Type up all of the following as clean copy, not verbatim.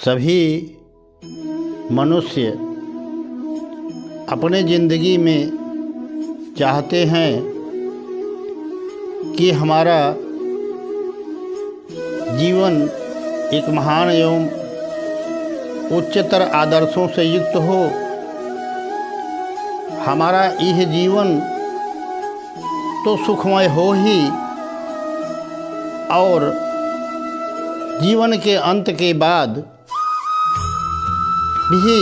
सभी मनुष्य अपने ज़िंदगी में चाहते हैं कि हमारा जीवन एक महान एवं उच्चतर आदर्शों से युक्त हो। हमारा यह जीवन तो सुखमय हो ही, और जीवन के अंत के बाद भी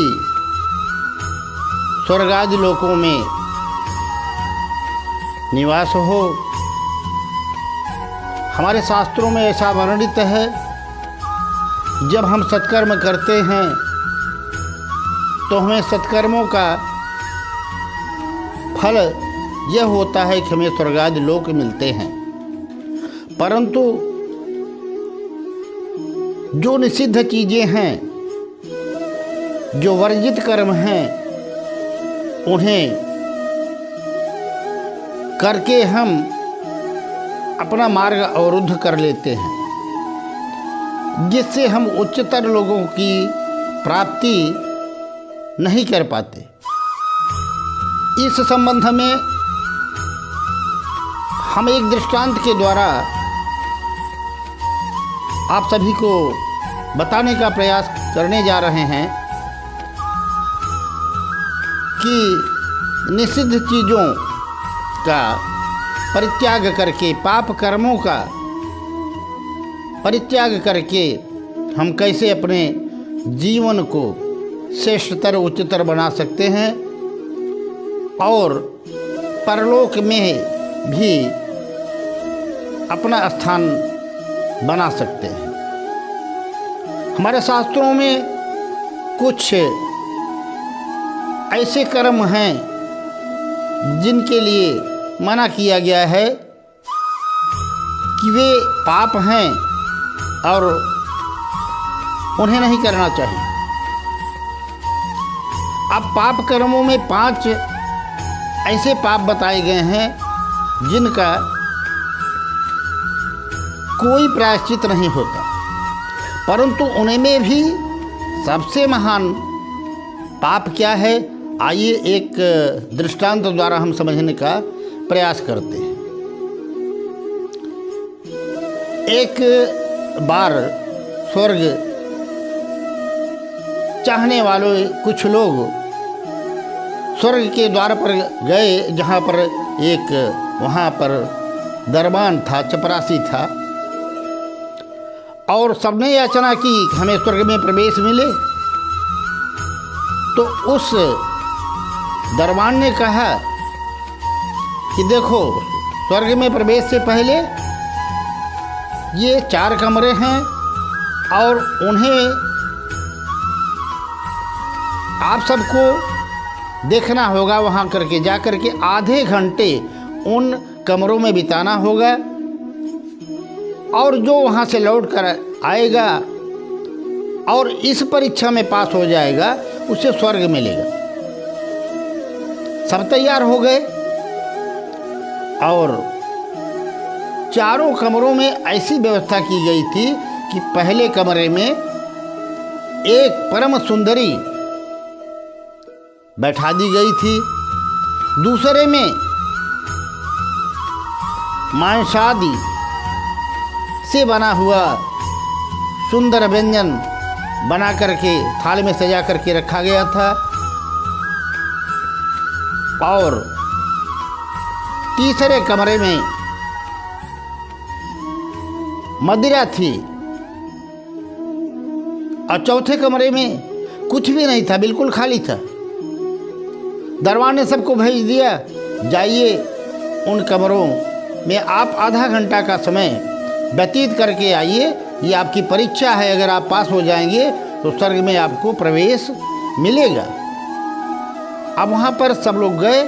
स्वर्गादि लोकों में निवास हो। हमारे शास्त्रों में ऐसा वर्णित है, जब हम सत्कर्म करते हैं तो हमें सत्कर्मों का फल यह होता है कि हमें स्वर्गादि लोक मिलते हैं। परंतु जो निषिद्ध चीज़ें हैं, जो वर्जित कर्म हैं, उन्हें करके हम अपना मार्ग अवरुद्ध कर लेते हैं, जिससे हम उच्चतर लोगों की प्राप्ति नहीं कर पाते। इस संबंध में हम एक दृष्टांत के द्वारा आप सभी को बताने का प्रयास करने जा रहे हैं कि निषिद्ध चीज़ों का परित्याग करके, पाप कर्मों का परित्याग करके हम कैसे अपने जीवन को श्रेष्ठतर उच्चतर बना सकते हैं और परलोक में भी अपना स्थान बना सकते हैं। हमारे शास्त्रों में कुछ ऐसे कर्म हैं जिनके लिए मना किया गया है कि वे पाप हैं और उन्हें नहीं करना चाहिए। अब पाप कर्मों में 5 ऐसे पाप बताए गए हैं जिनका कोई प्रायश्चित नहीं होता, परंतु उनमें भी सबसे महान पाप क्या है, आइए एक दृष्टांत द्वारा हम समझने का प्रयास करते हैं। एक बार स्वर्ग चाहने वाले कुछ लोग स्वर्ग के द्वार पर गए, जहाँ पर एक वहाँ पर दरबान था, चपरासी था, और सबने याचना की कि हमें स्वर्ग में प्रवेश मिले। तो उस दरबान ने कहा कि देखो, स्वर्ग में प्रवेश से पहले ये 4 कमरे हैं और उन्हें आप सबको देखना होगा। वहाँ करके जा करके आधे घंटे उन कमरों में बिताना होगा, और जो वहाँ से लौट कर आएगा और इस परीक्षा में पास हो जाएगा, उसे स्वर्ग मिलेगा। सब तैयार हो गए और चारों कमरों में ऐसी व्यवस्था की गई थी कि पहले कमरे में एक परम सुंदरी बैठा दी गई थी, दूसरे में मांसादि से बना हुआ सुंदर व्यंजन बना करके थाल में सजा करके रखा गया था, और तीसरे कमरे में मदिरा थी, और चौथे कमरे में कुछ भी नहीं था, बिल्कुल खाली था। दरबान ने सबको भेज दिया, जाइए उन कमरों में आप आधा घंटा का समय व्यतीत करके आइए, ये आपकी परीक्षा है, अगर आप पास हो जाएंगे तो स्वर्ग में आपको प्रवेश मिलेगा। अब वहाँ पर सब लोग गए।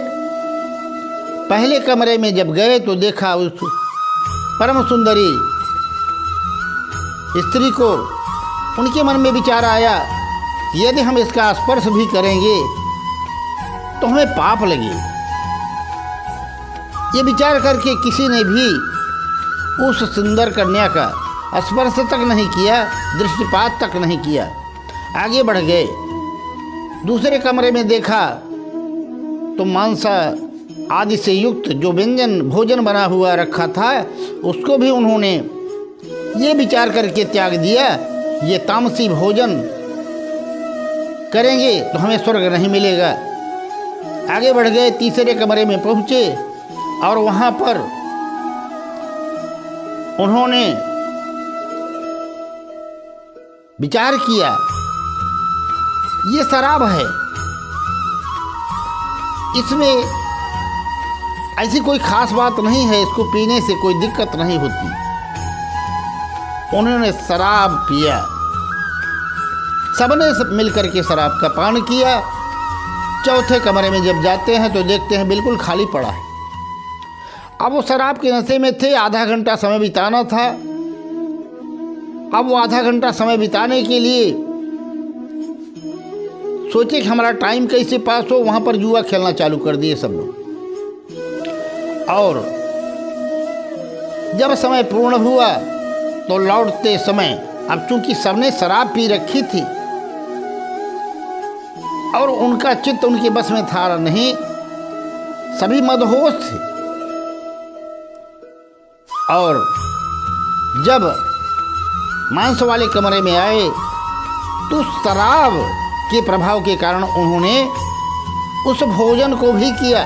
पहले कमरे में जब गए तो देखा उस परम सुंदरी स्त्री को, उनके मन में विचार आया, यदि हम इसका स्पर्श भी करेंगे तो हमें पाप लगे। ये विचार करके किसी ने भी उस सुंदर कन्या का स्पर्श तक नहीं किया, दृष्टिपात तक नहीं किया। आगे बढ़ गए। दूसरे कमरे में देखा तो मांस आदि से युक्त जो व्यंजन भोजन बना हुआ रखा था उसको भी उन्होंने ये विचार करके त्याग दिया, ये तामसी भोजन करेंगे तो हमें स्वर्ग नहीं मिलेगा। आगे बढ़ गए, तीसरे कमरे में पहुँचे और वहाँ पर उन्होंने विचार किया, ये शराब है, इसमें ऐसी कोई खास बात नहीं है, इसको पीने से कोई दिक्कत नहीं होती। उन्होंने शराब पिया, सबने सब मिलकर के शराब का पान किया। चौथे कमरे में जब जाते हैं तो देखते हैं बिल्कुल खाली पड़ा है। अब वो शराब के नशे में थे, आधा घंटा समय बिताना था। अब वो आधा घंटा समय बिताने के लिए सोचे कि हमारा टाइम कैसे पास हो, वहाँ पर जुआ खेलना चालू कर दिए सब लोग। और जब समय पूर्ण हुआ तो लौटते समय, अब चूंकि सबने शराब पी रखी थी और उनका चित्त उनके बस में था नहीं, सभी मदहोश थे। और जब मांस वाले कमरे में आए तो शराब के प्रभाव के कारण उन्होंने उस भोजन को भी किया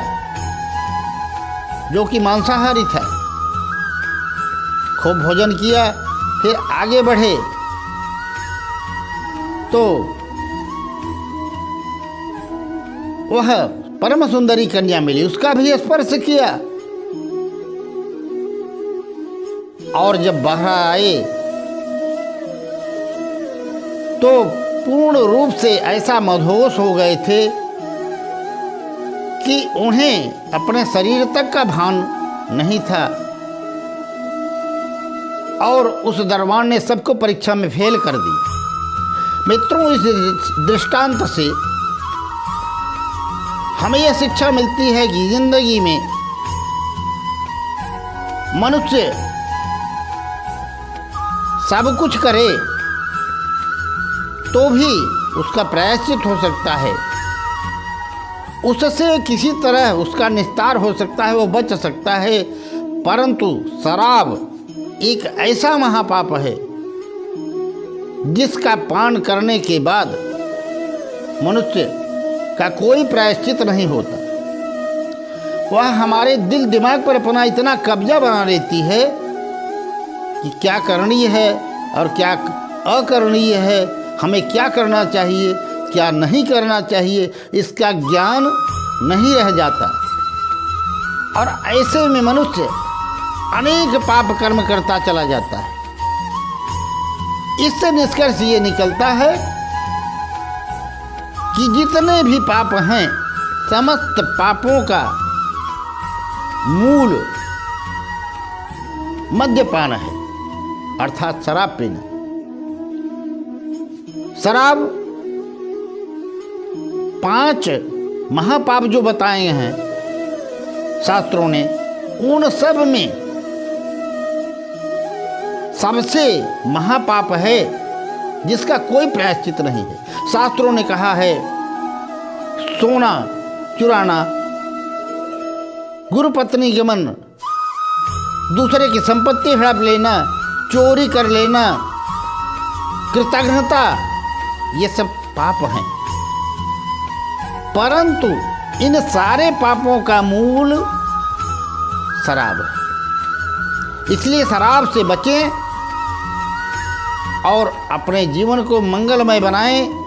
जो कि मांसाहारी था। खूब भोजन किया, फिर आगे बढ़े तो वह परम सुंदरी कन्या मिली, उसका भी स्पर्श किया। और जब बाहर आए तो पूर्ण रूप से ऐसा मदहोश हो गए थे कि उन्हें अपने शरीर तक का भान नहीं था। और उस दरबान ने सबको परीक्षा में फेल कर दिया। मित्रों, इस दृष्टांत से हमें यह शिक्षा मिलती है कि जिंदगी में मनुष्य सब कुछ करे तो भी उसका प्रायश्चित हो सकता है, उससे किसी तरह उसका निस्तार हो सकता है, वो बच सकता है। परंतु शराब एक ऐसा महापाप है जिसका पान करने के बाद मनुष्य का कोई प्रायश्चित नहीं होता। वह हमारे दिल दिमाग पर अपना इतना कब्जा बना लेती है कि क्या करणीय है और क्या अकरणीय है, हमें क्या करना चाहिए क्या नहीं करना चाहिए, इसका ज्ञान नहीं रह जाता। और ऐसे में मनुष्य अनेक पाप कर्म करता चला जाता है। इससे निष्कर्ष ये निकलता है कि जितने भी पाप हैं, समस्त पापों का मूल मद्यपान है, अर्थात शराब पीना। शराब 5 महापाप जो बताए हैं शास्त्रों ने, उन सब में सबसे महापाप है जिसका कोई प्रायश्चित नहीं है। शास्त्रों ने कहा है सोना चुराना, गुरुपत्नी गमन, दूसरे की संपत्ति हड़प लेना, चोरी कर लेना, कृतघ्नता, ये सब पाप हैं। परंतु इन सारे पापों का मूल शराब है। इसलिए शराब से बचें और अपने जीवन को मंगलमय बनाएं